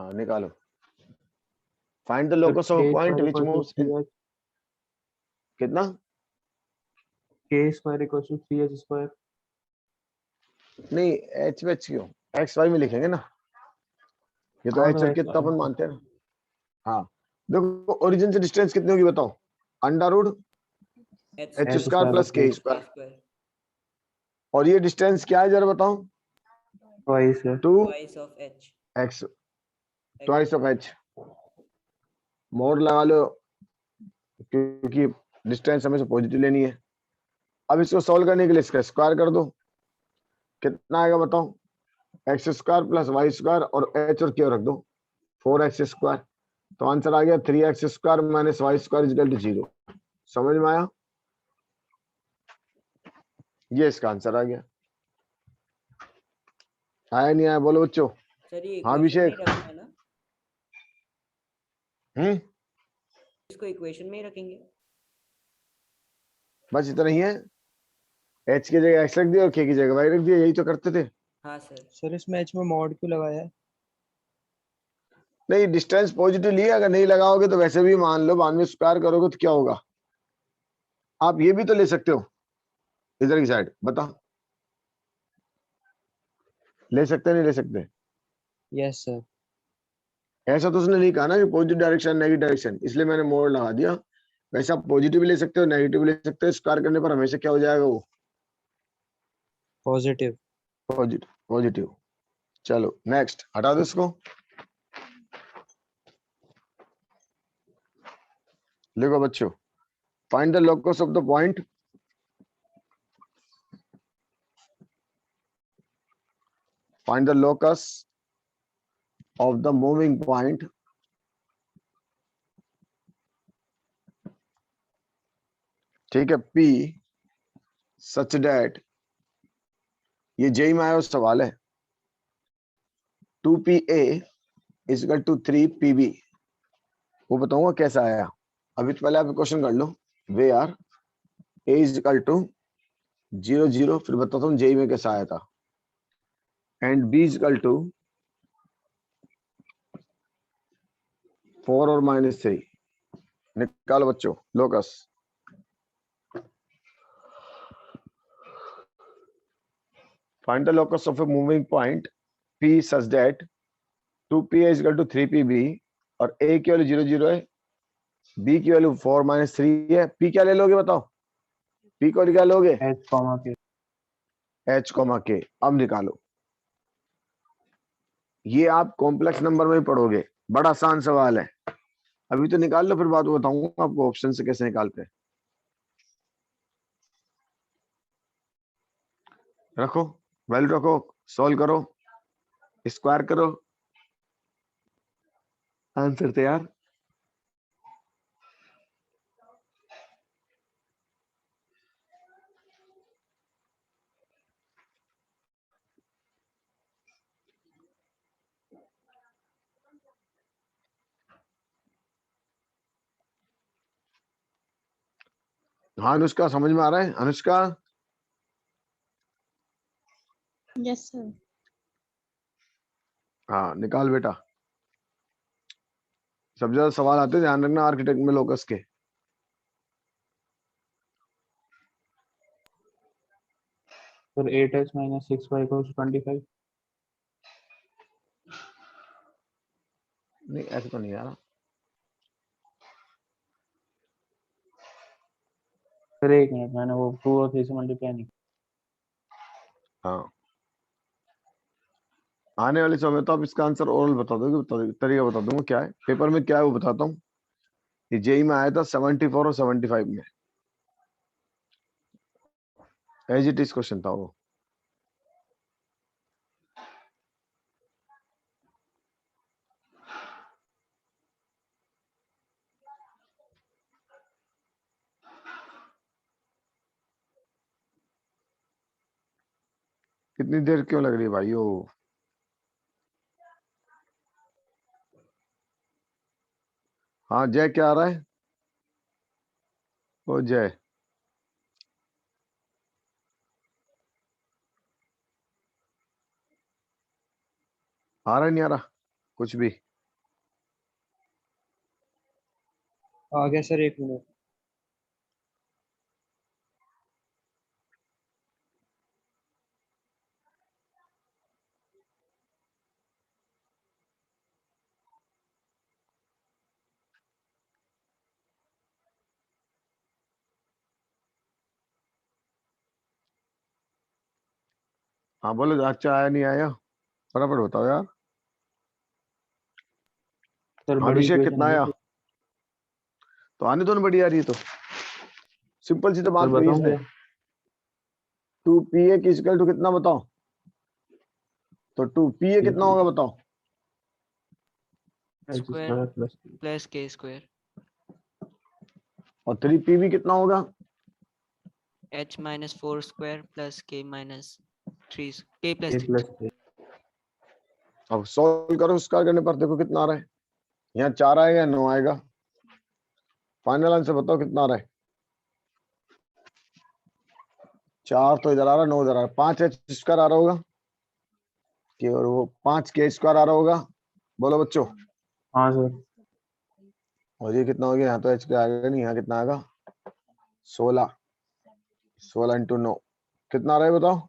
हाँ निकालो। Find the तो locus of k point square which equals to moves in 3h, कितना? k square equals to 3h square। नहीं H में क्यों, एक्स वाई में लिखेंगे ना, ये तो हाँ एच तो और x कितना अपन मानते हैं ना। हाँ देखो ओरिजिन से डिस्टेंस कितनी होगी बताओ, under root h H h square square plus plus K k square, square और ये डिस्टेंस क्या है जरा बताओ? twice है। 2 of h x twice of H, mode लगा लो क्योंकि डिस्टेंस हमें से पॉजिटिव लेनी है। अब इसको सॉल्व करने के लिए इसका स्क्वायर कर दो, कितना आएगा बताओ? X square plus Y square और एच और के रख दो, 4x स्क्वायर। तो आंसर आ गया 3x square minus Y square is equal to 0। समझ में आया? ये इसका आंसर आ गया। आया नहीं आया बोलो बच्चों? सर ये हाँ इक्वेशन में ही अभिषेक। रखना है ना, इसको इक्वेशन में ही रखेंगे। बस इतना ही है, एच की जगह एक्स रख दिया और के की जगह वाई रख दिया, यही तो करते थे। हाँ सर। सर इसमें h में मॉड क्यों लगाया है? नहीं डिस्टेंस पॉजिटिव लिया, अगर नहीं लगाओगे तो वैसे भी मान लो बाद में स्क्वायर करोगे तो क्या होगा, आप ये भी तो ले सकते हो इधर की साइड, बता ले सकते नहीं ले सकते? Yes sir. ऐसा तो उसने नहीं कहा ना कि पॉजिटिव डायरेक्शन नेगेटिव डायरेक्शन, इसलिए मैंने मोड़ लगा दिया। वैसे आप पॉजिटिव भी ले सकते हो नेगेटिव भी ले सकते हो, स्क्वायर करने पर हमेशा क्या हो जाएगा वो पॉजिटिव। Positive positive. चलो नेक्स्ट हटा दो इसको, लिखो बच्चों find the locus of the point find the locus of the moving point ठीक है P such that, ये जेई में आया हुआ सवाल है, 2PA is equal to 3PB, वो बताऊंगा कैसा आया। अभी तो पहले आप क्वेश्चन कर लो, वे are A is equal to 0 0, फिर बताता हूँ जेई में कैसा आया था, and B is equal to 4 और -3। निकालो बच्चों locus. Find the locus of a moving point P such that 2PA is equal to 3PB और A की वैल्यू 0 0 है, B की वैल्यू 4 -3 है। P क्या ले लोगे बताओ? P को क्या लोगे? h comma k। H, K। अब निकालो, ये आप कॉम्प्लेक्स नंबर में ही पढ़ोगे, बड़ा आसान सवाल है। अभी तो निकाल लो, फिर बात बताऊंगा आपको ऑप्शन से कैसे निकालते हैं। रखो वैल्यू रखो, सॉल्व करो, स्क्वायर करो, आंसर तैयार। हाँ अनुष्का समझ में आ रहा है? Anushka yes sir. हाँ निकाल बेटा। सबसे ज्यादा सवाल आते हैं, ध्यान रखना आर्किटेक्ट में लोकस के। फिर 8h minus 6y equals to 25। नहीं ऐसे तो नहीं आ रहा। फिर 1 मिनट, मैंने वो 2 और 3 से मल्टीप्लाई नहीं। हाँ आने वाले समय में तो आप इसका आंसर ओरल बता दोगे, तरीका बता दूंगा क्या है, पेपर में क्या है वो बताता हूँ। ये जेई में आया था 74 और 75 में, एज इट इज क्वेश्चन था वो। कितनी देर क्यों लग रही है भाइयों? हाँ जय क्या आ रहा है? ओ जय आ रहा है नहीं आ रहा कुछ भी? आ गया सर, 1 मिनट। हाँ बोलो, अच्छा आया नहीं आया, फटाफट बताओ यार। सर हाँ बड़ी अभिषेक इक्वेशन कितना है आया? ये। तो आने दो ना, बढ़िया रही है तो। सिंपल सी तो सर बात कही इसने। बताऊंगा। 2PA की इक्वल टू कितना बताओ? तो 2PA कितना होगा बताओ? H square square plus plus के स्क्वायर और 3PB कितना होगा? एच माइनस 4 स्क्वायर प्लस के माइनस 3 के ए प्लस 3 प्लस ए। अब सॉल्व करो, स्क्वायर करने पर देखो कितना आ रहा है। यहाँ 4 आएगा या 9 आएगा? फाइनल आंसर बताओ कितना आ रहा है। 4 तो इधर आ रहा है, 9 इधर आ रहा है, 5H स्क्वायर आ रहा होगा कि, और वो 5K स्क्वायर आ रहा होगा। बोलो बच्चों। हाँ सर। और ये कितना हो गया? यहाँ तो H के आएगा नहीं, यहाँ कितना आएगा? 16 इंटू 9 कितना आ रहा है बताओ?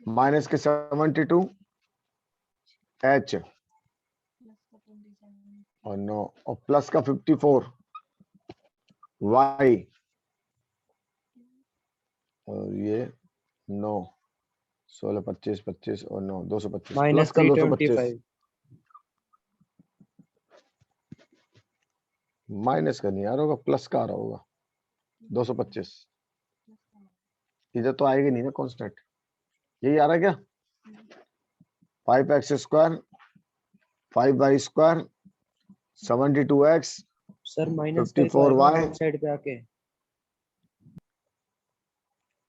माइनस के 72 H और 9 और प्लस का 54 Y और ये 9 16 25 25 और 9 225 माइनस प्लस का 225 325। माइनस का नहीं आ रहा होगा, प्लस का आ रहा होगा 225। इधर तो आएगी नहीं ना कांस्टेंट। यही आ रहा है क्या? 5x square 5y square 72x sir minus का ही तो 54y। आएगा राइट साइड पे आके।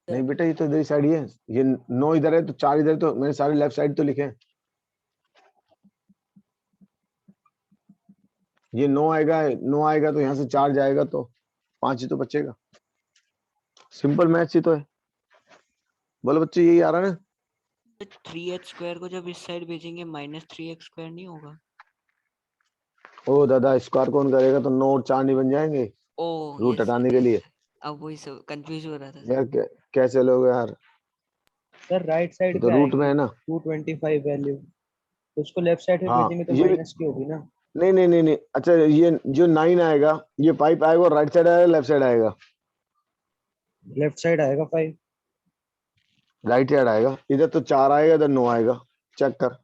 नहीं बेटा, ये तो इधर साइड ही है। ये 9 इधर है तो 4 इधर, तो मैंने सारे लेफ्ट साइड तो लिखे हैं। ये 9 आएगा, 9 आएगा तो यहाँ से 4 जाएगा तो 5 ही तो बचेगा। सिंपल मैथ्स ही तो है। बोलो बच्चे, यही आ रहा है ना? 3h स्क्वायर को जब इस साइड भेजेंगे माइनस 3x स्क्वायर नहीं होगा? ओ दादा, स्क्वायर कौन करेगा? तो 9 और 4 नहीं बन जाएंगे ओ रूट यस हटाने के लिए? अब वही सब कंफ्यूज हो रहा था यार कैसे लोग यार, सर राइट साइड तो पे रूट में आएगी है ना। 225 वैल्यू, तो उसको लेफ्ट साइड पे हाँ भेजेंगे तो ये भी, माइनस की होगी ना। नहीं नहीं नहीं नहीं, अच्छा ये जो 9 आएगा, ये 5 आएगा और राइट साइड आएगा लेफ्ट साइड आएगा? लेफ्ट साइड आएगा 5। राइट साइड आएगा। इधर तो 4 आएगा, इधर 9 आएगा। चेक कर,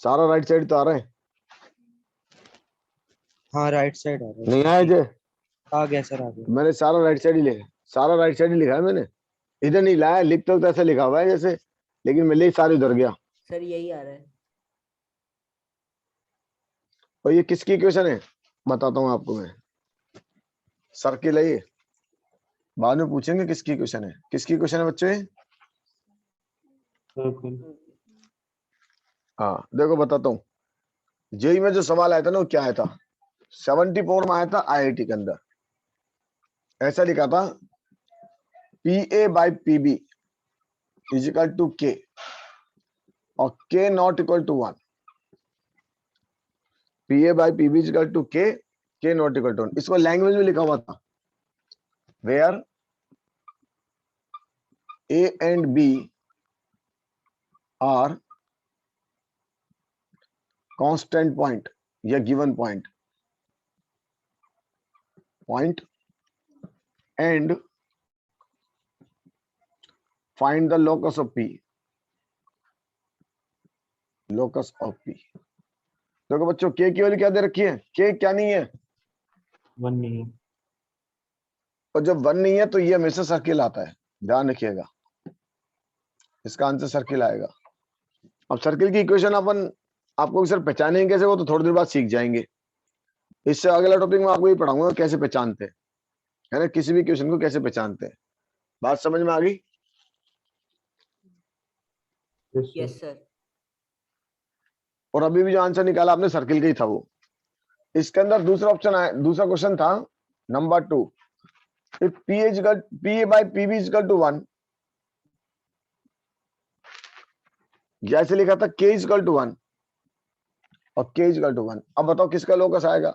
सारा राइट साइड तो आ रहा है। हाँ राइट साइड आ रहा है नहीं सर, आया ठीक। जय? आ गया सर, आ गया। मैंने सारा राइट साइड ही लिखा, सारा राइट साइड ही लिखा है मैंने। इधर नहीं लाया, लिखते वक्त ऐसा लिखा हुआ है जैसे, लेकिन मैं ले सारे उधर गया। सर यही आ रहा है। और ये किसकी इक्वेशन है बताता हूँ आपको मैं। सर्किल है ये, बाद में पूछेंगे किसकी इक्वेशन है। किसकी इक्वेशन है बच्चे? सर्कल। हाँ देखो बताता हूँ। जेई में जो सवाल आया था ना, वो क्या आया था? 74 में आया था IIT के अंदर। ऐसा लिखा था, PA by PB is equal to K और K not equal to 1। PA by PB is equal to K, K not equal to 1। इसको लैंग्वेज में लिखा हुआ था, where A and B are constant point या given point and find the locus of P, locus of P। देखो बच्चों, K की value क्या दे रखी है? K क्या नहीं है? 1 नहीं है। और जब 1 नहीं है तो ये हमेशा सर्किल आता है, ध्यान रखिएगा। इसका आंसर सर्किल आएगा। अब सर्किल की इक्वेशन अपन आपको सर पहचानेंगे कैसे, वो तो थोड़ी देर बाद सीख जाएंगे। इससे अगला टॉपिक में आपको ये पढ़ाऊंगा कैसे पहचानते हैं, है ना, किसी भी क्वेश्चन को कैसे पहचानते हैं। बात समझ में आ गई? Yes sir. और अभी भी जो आंसर निकाला आपने सर्किल का ही था वो। इसके अंदर दूसरा ऑप्शन आया, दूसरा क्वेश्चन था number 2, if PA by PB is equal to 1, जैसे लिखा था K इज इक्वल टू 1, और k इक्वल टू 1। अब बताओ किसका लोकस आएगा?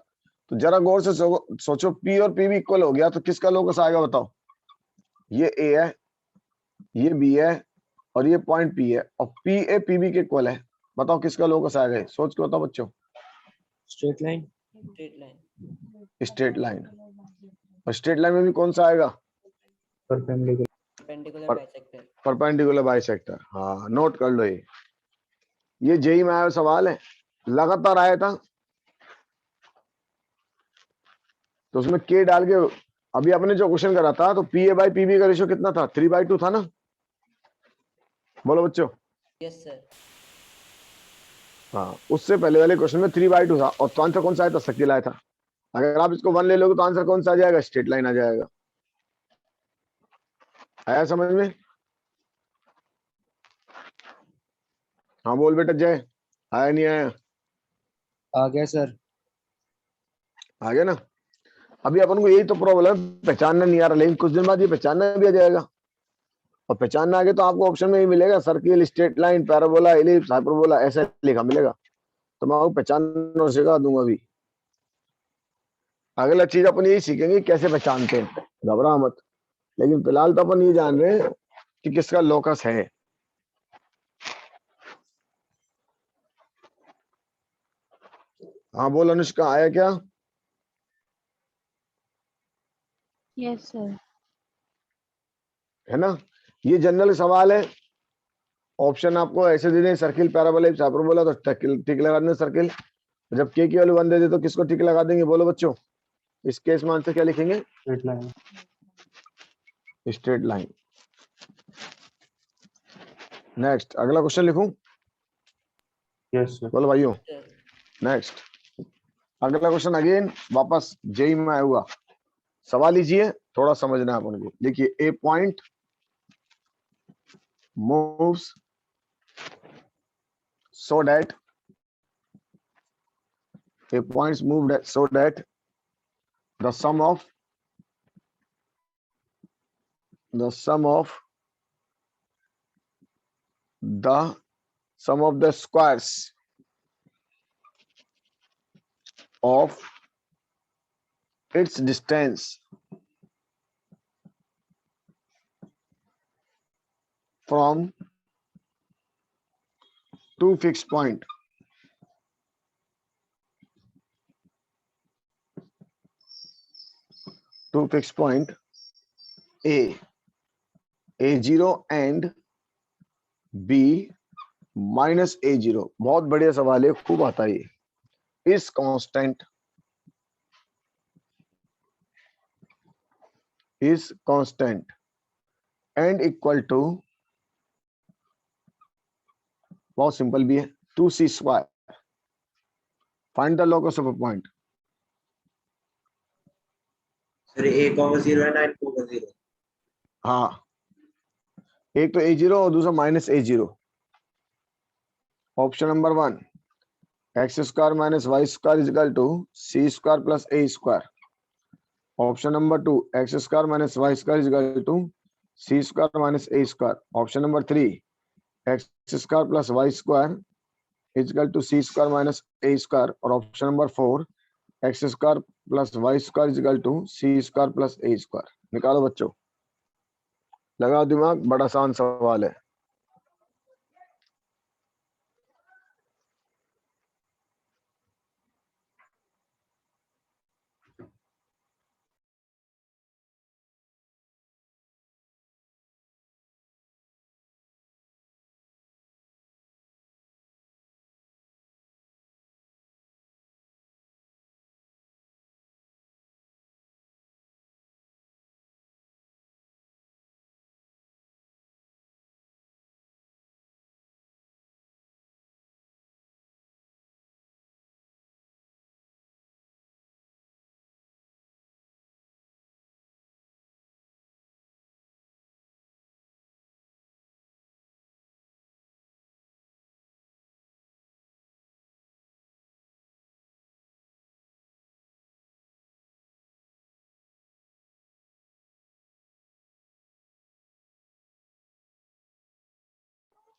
तो जरा गौर से सोचो, p और p भी इक्वल हो गया तो किसका लोकस आएगा बताओ? ये a है, ये b है और ये पॉइंट p है और p a p b के इक्वल है। बताओ किसका लोकस आएगा? सोच के बताओ बच्चों। Straight line. Straight line. Straight line. और स्ट्रेट लाइन में भी कौन सा आएगा? परपेंडिकुलर। परपेंडिकुलर पर- बाइसेक्टर। Perpendicular bisector. हाँ, नोट कर लो। ये जेई में आया सवाल है, लगातार आया था, तो उसमें के डाल के अभी अपने जो क्वेश्चन करा था तो P A by P B का रेशियो कितना था? 3/2 था ना? बोलो बच्चों। Yes sir. हाँ, उससे पहले वाले क्वेश्चन में 3/2 था और तो आंसर कौन सा आया था? सर्किल आया था। अगर आप इसको 1 ले लोगे तो आंसर कौन सा आ जाएगा? स्ट्रेट लाइन आ जाएगा। आया समझ में? हाँ बोल बेटा जय। आया नहीं आया? आ गया सर। आ गया ना? अभी अपन को यही तो प्रॉब्लम, पहचानना नहीं आ रहा, लेकिन कुछ दिन बाद ये पहचानना भी आ जाएगा। और पहचानना आ गया तो आपको ऑप्शन में ही मिलेगा, circle, straight line, parabola, ellipse, hyperbola, ऐसा लिखा मिलेगा। तो मैं आपको पहचानना और सिखा दूंगा अभी। अगला चीज अपन यही सीखेंगे कैसे पहचानते हैं, घबरा मत। लेकिन फिलहाल तो अपन ये जान रहे हैं कि किसका लोकस है। हाँ बोल अनुष्का, आया क्या? Yes, sir. है ना? ये जनरल सवाल है। ऑप्शन आपको ऐसे दे दें, सर्किल, पैराबोला, हाइपरबोला, तो टिक लगा देना सर्किल। जब के की वैल्यू 1 दे दे तो किसको टिक लगा देंगे? बोलो बच्चों। इस केस में आंसर क्या लिखेंगे? Straight line. Straight line. Next, अगला क्वेश्चन लिखूं? Yes sir. बोलो भाइयों। सर। नेक्स्ट, अगला क्वेश्चन अगेन वापस जेई में आया हुआ सवाल लीजिए, थोड़ा समझना है अपन को। देखिए, a point moves so that a points moved so that the sum of the sum of the squares of its distance from two fixed point a0 and b minus a0। बहुत बढ़िया सवाल है, खूब आता है ये। इस कांस्टेंट एंड इक्वल टू, बहुत सिंपल भी है, 2c²। Find the locus of a point. Sir a,0 है 9,0। हाँ, एक तो a0 और दूसरा minus a0। Option number 1, x² minus y² is equal to c² plus a²। Option number 2, x² minus y² is equal to c² minus a²। Option number 3, x² plus y² is equal to c² minus a²। और option number 4, x² plus y² is equal to c² plus a²। निकालो बच्चों, लगाओ दिमाग, बड़ा आसान सवाल है।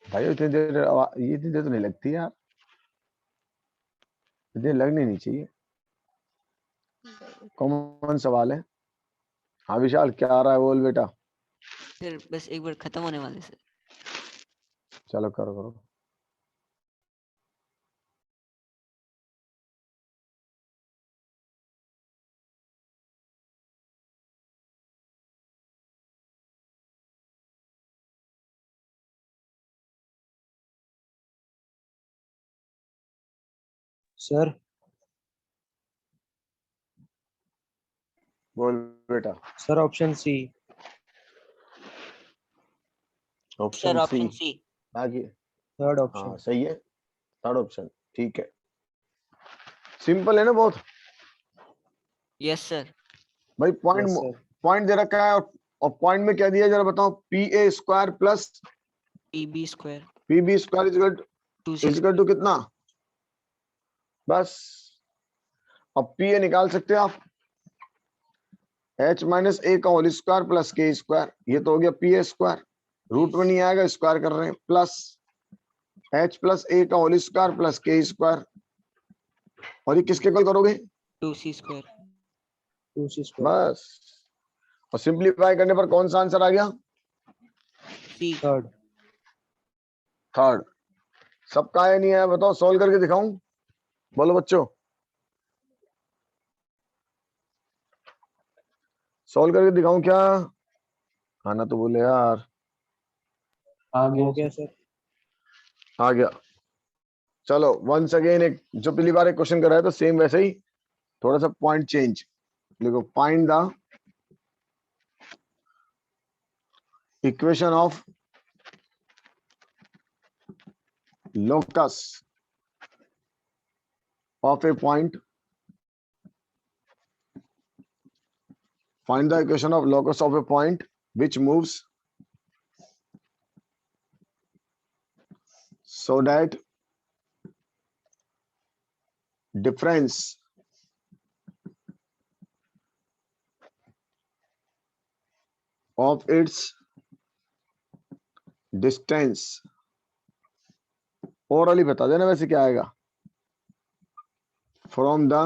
भाई इतनी देर तो नहीं लगती यार। इतनी लगनी नहीं चाहिए, कॉमन सवाल है। हाँ विशाल क्या आ रहा है, बोल बेटा। सर बस एक बार खत्म होने वाले सर। चलो करो करो। सर बोल बेटा। Sir option C. Sir option C. Option C. आगे। थर्ड हाँ ऑप्शन। सही है, थर्ड ऑप्शन ठीक है। सिंपल है ना बहुत। Yes sir. भाई यस पॉइंट सर। पॉइंट दे रखा है और पॉइंट में क्या दिया है जरा बताओ। P A square plus P B square P B square 2c is equal to कितना, बस। अब पी ए निकाल सकते हैं आप, एच माइनस ए का होल स्क्वायर प्लस के स्क्वायर, ये तो हो गया पी ए स्क्वायर। रूट में नहीं आएगा, स्क्वायर कर रहे हैं, प्लस एच प्लस ए का होल स्क्वायर प्लस के स्क्वायर, और ये किसके कल करोगे, 2c स्क्वायर। 2c square. बस। और सिंप्लीफाई करने पर कौन सा आंसर आ गया, सी। थर्ड। थर्ड। सबका आया नहीं आया बताओ, सॉल्व करके दिखाऊं, बोलो बच्चों, सॉल्व करके दिखाऊं क्या, आना तो बोले यार। आ हो गया गया सर। सर। आ गया। चलो वंस अगेन, एक जो पिछली बार एक क्वेश्चन कराया था सेम वैसे ही, थोड़ा सा पॉइंट चेंज। देखो, find the equation of locus of a point. Find the equation of locus of a point which moves so that difference of its distance, orally बता देना वैसे क्या आएगा, from the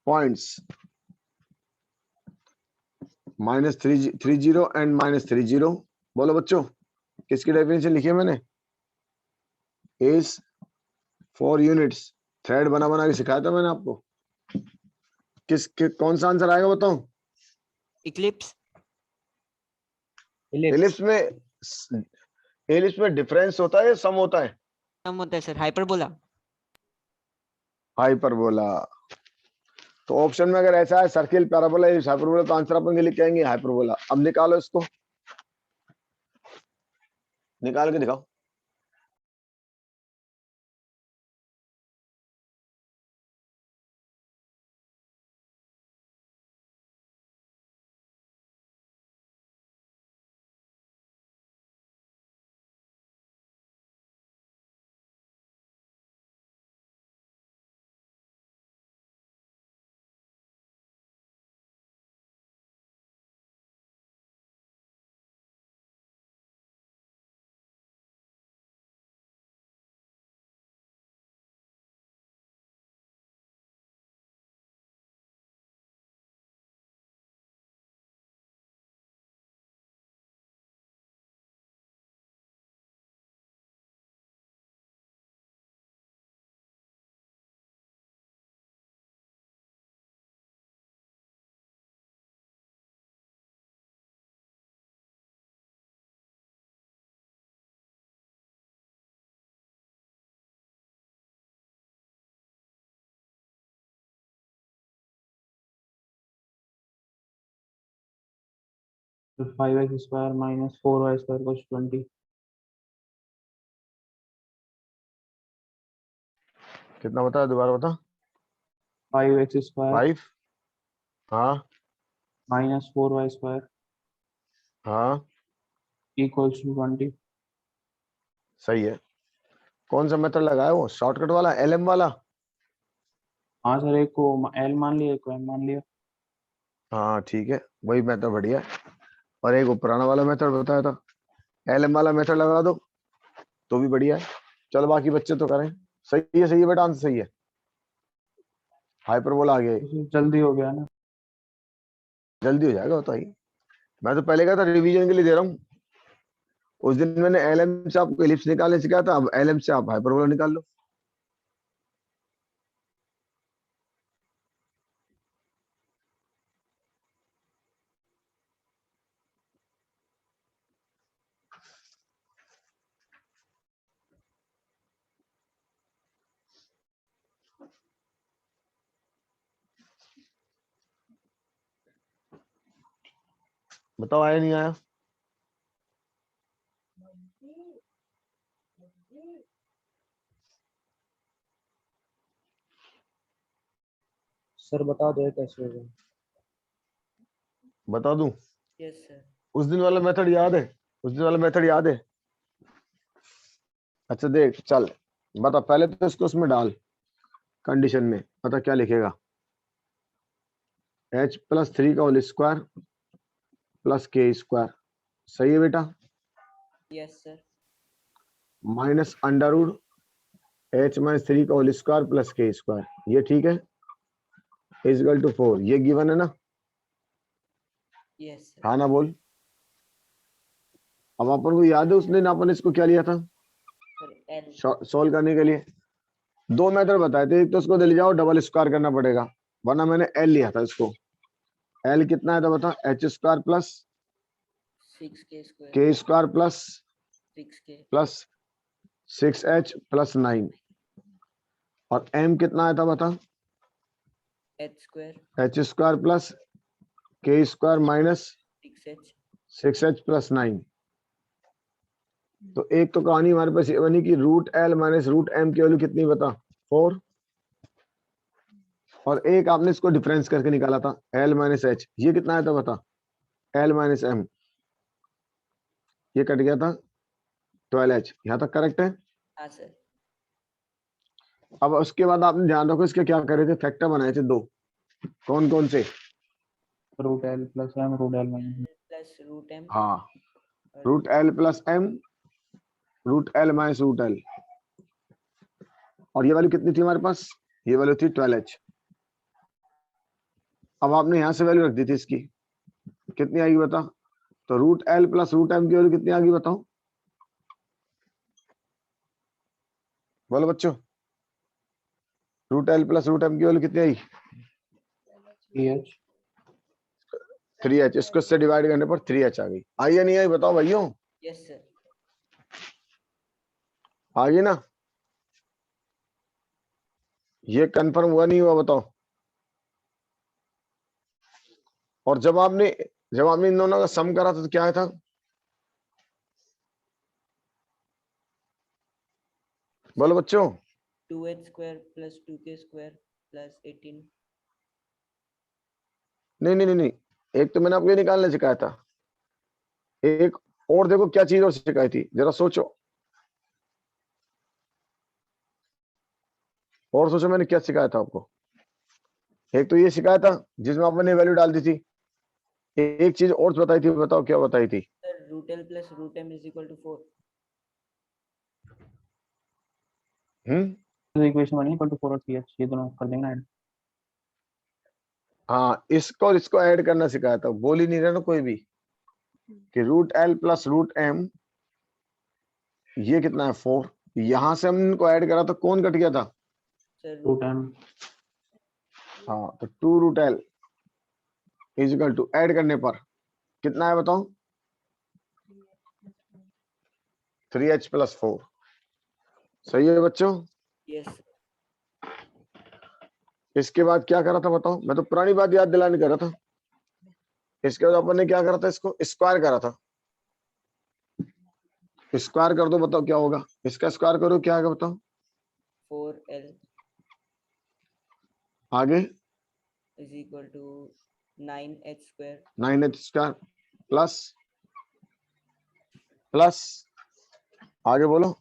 points -30 and -30। बोलो बच्चों, किसकी definition लिखी है मैंने, is 4 units। थ्रेड बना बना के सिखाया था मैंने आपको। कौन सा आंसर आएगा बताओ। इक्लिप्स। एलिप्स में डिफरेंस होता है या सम होता है, सम होता है सर, हाइपरबोला। हाइपरबोला। तो ऑप्शन में अगर ऐसा है सर्किल पैराबोला हाइपरबोला, तो आंसर अपन के लिए कहेंगे हाइपरबोला। अब निकालो इसको, निकाल के दिखाओ। तो 5x square minus 4y square कुछ 20। कितना बता, दोबारा बता। 5x स्क्वायर 5, हाँ माइनस 4y स्क्वायर हाँ इक्वल्स टू 20। सही है। कौन सा मेथड लगाया, वो शॉर्टकट वाला, एलएम वाला। हाँ सर, एक को L मान लिया, एक को M मान लिया। हाँ ठीक है, वही मेथड बढ़िया है। और एक वो पुराना वाला मेथड बताया था, एलएम वाला मेथड लगा दो तो भी बढ़िया है। चलो बाकी बच्चे तो करें। सही है बेटा, आंसर सही है। हाइपरबोला आ गया ये। जल्दी हो गया ना। जल्दी हो जाएगा बताइए। मैं तो पहले कहा था रिवीजन के लिए दे रहा हूँ। उस दिन मैंने एलएम से आपको एलिप्स निकालने सिखाया था, अब एलएम से आप हाइपरबोला निकाल लो। बताओ आया नहीं आया? सर बता दो ये कैसे होगा। बता दूं? Yes sir. उस दिन वाला मेथड याद है? उस दिन वाला मेथड याद है? अच्छा देख चल, बता पहले तो इसको उसमें डाल कंडीशन में, पता क्या लिखेगा? h प्लस 3 का होल स्क्वायर प्लस के स्क्वायर, सही है बेटा? Yes sir. Minus under root h minus 3 का होल स्क्वायर प्लस के स्क्वायर, ये ठीक है, इज इक्वल टू 4, ये गिवन है ना? Yes sir. हाँ ना बोल। अब अपन को याद है उस दिन अपन इसको क्या लिया था सर एल। सॉल्व करने के लिए? दो मेथड बताए थे, एक तो इसको ले जाओ डबल स्क्वायर करना पड़ेगा, वरना मैंने एल लिया था इसको। एल कितना है तो बता, h square plus 6k square k square plus 6k plus 6h plus 9, और एम कितना आया था बता? h square h square plus के square minus 6h 6h plus 9। तो एक तो कहानी हमारे पास ये बनी कि root L minus root M की वैल्यू कितनी बता? 4। और एक आपने इसको डिफरेंस करके निकाला था एल माइनस एच, ये कितना आया था बता? एल माइनस एम, ये कट गया था 12h, यहाँ तक करेक्ट है? हाँ सर। अब उसके बाद आपने ध्यान रखो इसके क्या करे थे, फैक्टर बनाए थे दो, कौन कौन से? Root L plus m root L minus. Plus root M हाँ, root L plus m root L minus root l, और ये वैल्यू कितनी थी हमारे पास? ये वैल्यू थी 12h। अब आपने यहां से वैल्यू रख दी थी इसकी, कितनी आएगी बता? तो root L plus root M की वैल्यू कितनी आ गई बताओ? बोलो बच्चों, root L plus root M की वैल्यू कितनी आई? 3h 3h, इसको इससे डिवाइड करने पर 3h आ गई। आई या नहीं आई बताओ भाइयों? Yes sir. आ गई ना? ये कंफर्म हुआ नहीं हुआ बताओ? और जब आपने इन दोनों का सम करा था तो क्या आया था? बोलो बच्चों। 2h square plus 2k square plus 18। नहीं नहीं नहीं नहीं, एक तो मैंने आपको ये निकालने सिखाया था, एक और देखो क्या चीज और सिखाई थी, जरा सोचो और सोचो मैंने क्या सिखाया था आपको। एक तो ये सिखाया था जिसमें आपने वैल्यू डाल दी थी, एक चीज और बताई थी, बताओ क्या बताई थी? Sir root L plus root M is equal to 4। Equation बनी इक्वल टू 4 और 3h, ये दोनों कर देंगे ना ऐड। हाँ, इसको और इसको ऐड करना सिखाया था, बोल ही नहीं रहा ना कोई भी कि root L plus root M, ये कितना है 4, यहां से हमने इनको ऐड करा तो कौन कट गया था? Sir root M. हाँ, तो 2 root L is equal to add करने पर कितना है बताओ? 3h प्लस 4, सही है बच्चों? यस। इसके बाद क्या करा था बताओ? मैं तो पुरानी बात याद दिलाने कर रहा था। इसके बाद अपन ने क्या करा था, इसको स्क्वायर करा था। स्क्वायर कर दो, बताओ क्या होगा? इसका स्क्वायर करो क्या आएगा बताओ? 4l आगे is equal to 9h square 9h square plus plus आगे बोलो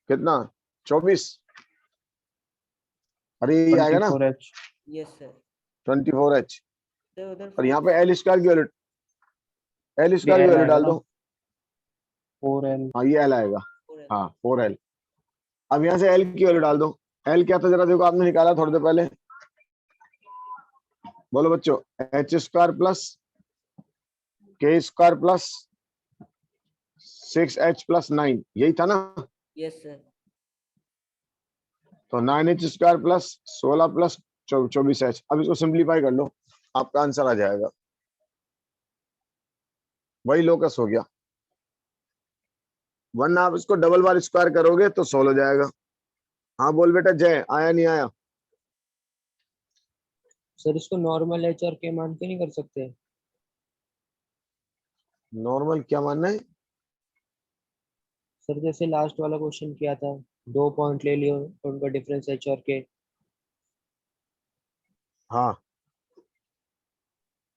कितना? 24। अरे ये आएगा ना 24h। Yes sir. 24h, sir उधर और यहाँ पे एल स्क्वायर की वैल्यू ये L आएगा डाल ना। दो। 4l हाँ, ये एल आएगा। 4l 4L. हाँ 4L। अब यहाँ से L की वैल्यू डाल दो। L क्या था जरा देखो, आपने निकाला थोड़ी देर पहले, बोलो बच्चों, एच स्क्वायर प्लस के स्क्वायर प्लस 6h प्लस 9, यही था ना। Yes, sir. तो 9h square plus 16 plus 24h। अब इसको सिंप्लीफाई कर लो, आपका आंसर आ जाएगा। वही लोकस हो गया, वरना आप इसको डबल बार स्क्वायर करोगे तो 16 हो जाएगा। हाँ बोल बेटा जय, आया नहीं आया? सर इसको नॉर्मल एच और के मान के नहीं कर सकते? नॉर्मल क्या मानना है? सर जैसे लास्ट वाला क्वेश्चन किया था, 2 पॉइंट ले लियो तो उनका डिफरेंस एच और के, हाँ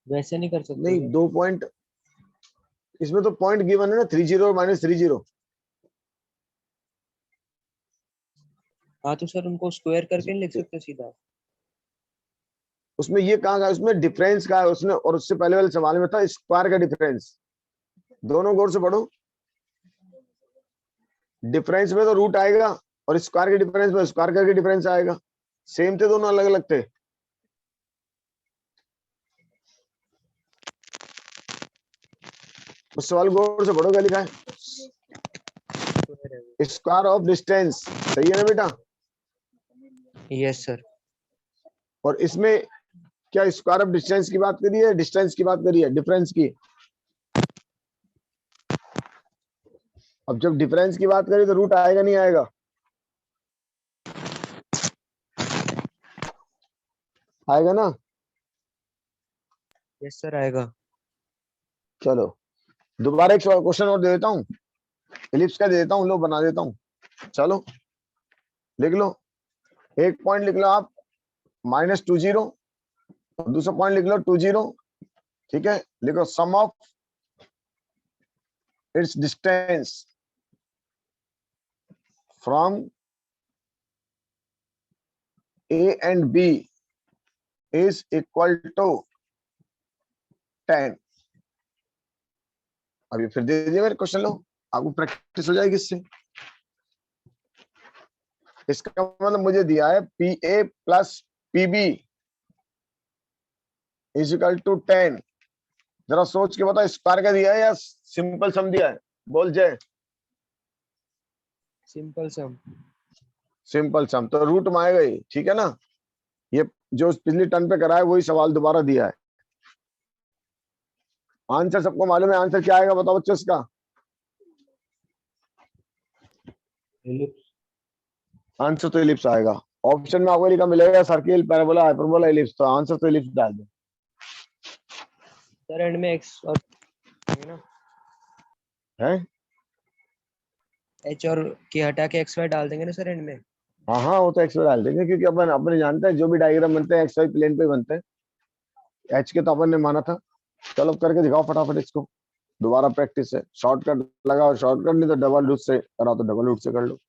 वैसे नहीं कर सकते नहीं, क्या? 2 पॉइंट, इसमें तो पॉइंट गिवन है ना, 30 और -30। हाँ तो सर उनको स्क्वायर करके नहीं लिख सकते सीधा? उसमें ये कहाँ का, उसमें डिफरेंस का है उसने, और उससे पहले वाले सवाल में था स्क्वायर का डिफरेंस। दोनों गौर से पढ़ो, डिफरेंस में तो रूट आएगा और स्क्वायर के डिफरेंस में स्क्वायर करके डिफरेंस आएगा। सेम थे दोनों, अलग अलग थे। उस सवाल गौर से पढ़ो, क्या लिखा है, स्क्वायर ऑफ डिस्टेंस, सही है ना बेटा? Yes sir. और इसमें क्या स्क्वायर ऑफ डिस्टेंस की बात करी है, डिस्टेंस की बात करी है, डिफरेंस की? अब जब डिफरेंस की बात करें तो रूट आएगा नहीं आएगा? आएगा ना? यस सर आएगा। चलो दोबारा एक क्वेश्चन और दे देता हूँ, एलिप्स का दे देता हूँ, लो बना देता हूँ। चलो लिख लो, एक पॉइंट लिख लो आप -20, और दूसरा पॉइंट लिख लो 20। ठीक है, लिखो sum of it's distance from A and B is equal to 10। अभी फिर दे दीजिए मेरे क्वेश्चन, लो आपको प्रैक्टिस हो जाएगी इससे। इसका मतलब मुझे दिया है PA plus PB is equal to 10। जरा सोच के बताओ, स्क्वायर का दिया है या सिंपल सम दिया है? बोल जय। सिंपल सम। सिंपल सम, तो रूट में आएगा ही, ठीक है ना? ये जो पिछली टर्न पे करा है वही सवाल दोबारा दिया है। आंसर सबको मालूम है, आंसर क्या आएगा बताओ बच्चों इसका? आंसर तो एलिप्स आएगा। ऑप्शन में आपको लिखा मिलेगा सर्किल, पैराबोला, हाइपरबोला, एलिप्स, तो आंसर तो एलिप्स डाल दो। सर एंड में एक्स और है ना, है? एच और के हटा के एक्स वाई डाल देंगे ना सर एंड में? हाँ हाँ, वो तो एक्स वाई डाल देंगे, क्योंकि अपन अपने जानते हैं जो भी डायग्राम बनते हैं एक्स वाई प्लेन पे बनते हैं। एच के तो अपन ने माना था। चलो करके दिखाओ फटाफट इसको, दोबारा प्रैक्टिस है। शॉर्टकट लगाओ, शॉर्टकट नहीं तो डबल रूट से कराओ तो डबल रूट से कर लो।